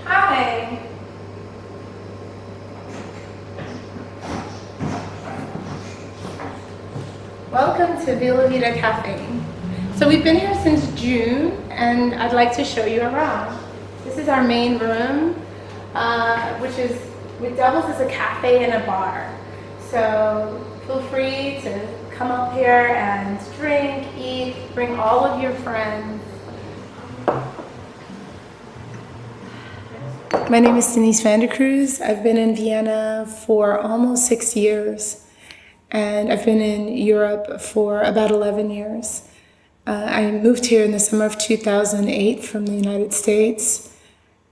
Hi. Welcome to Vida Café. So we've been here since June, and I'd like to show you around. This is our main room, which doubles as a cafe and a bar. So feel free to come up here and drink, eat, bring all of your friends. My name is Denise van der Cruz. I've been in Vienna for almost 6 years, and I've been in Europe for about 11 years. I moved here in the summer of 2008 from the United States,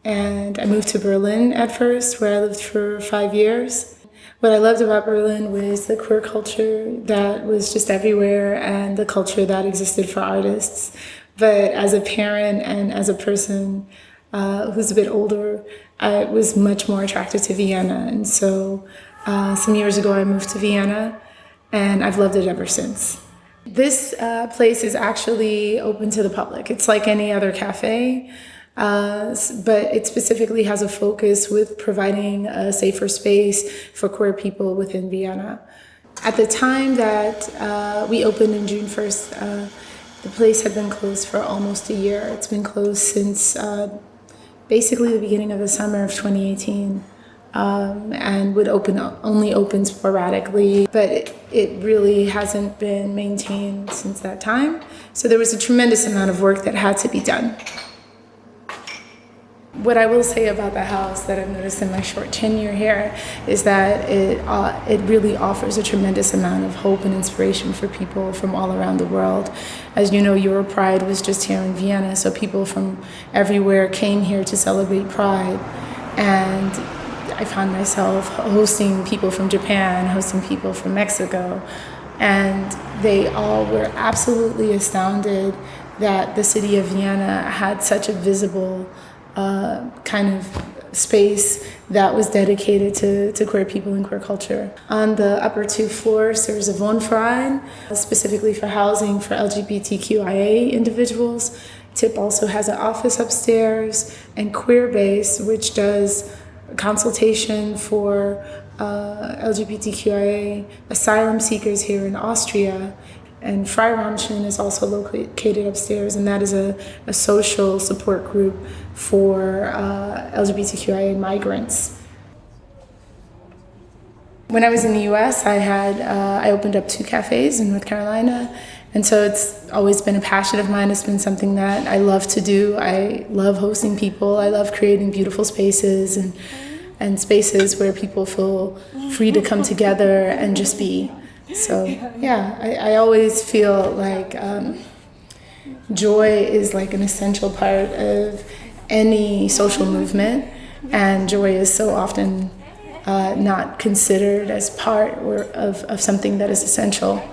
and I moved to Berlin at first, where I lived for 5 years. What I loved about Berlin was the queer culture that was just everywhere and the culture that existed for artists. But as a parent and as a person who's a bit older, I was much more attracted to Vienna. And so some years ago I moved to Vienna, and I've loved it ever since. This place is actually open to the public. It's like any other cafe, but it specifically has a focus with providing a safer space for queer people within Vienna. At the time that we opened in June 1st, the place had been closed for almost a year. It's been closed since basically the beginning of the summer of 2018, and would only open sporadically, but it really hasn't been maintained since that time. So there was a tremendous amount of work that had to be done. What I will say about the house that I've noticed in my short tenure here is that it really offers a tremendous amount of hope and inspiration for people from all around the world. As you know, Europride was just here in Vienna, so people from everywhere came here to celebrate Pride. And I found myself hosting people from Japan, hosting people from Mexico, and they all were absolutely astounded that the city of Vienna had such a visible kind of space that was dedicated to queer people and queer culture. On the upper 2 floors, there's a Wohnverein, specifically for housing for LGBTQIA individuals. TIP also has an office upstairs, and Queerbase, which does consultation for LGBTQIA asylum seekers here in Austria. And Freiraumchen is also located upstairs, and that is a social support group for LGBTQIA migrants. When I was in the US, I opened up 2 cafes in North Carolina, and so it's always been a passion of mine. It's been something that I love to do. I love hosting people. I love creating beautiful spaces and spaces where people feel free to come together and just be. So yeah, I always feel like joy is like an essential part of any social movement, and joy is so often not considered as part of something that is essential.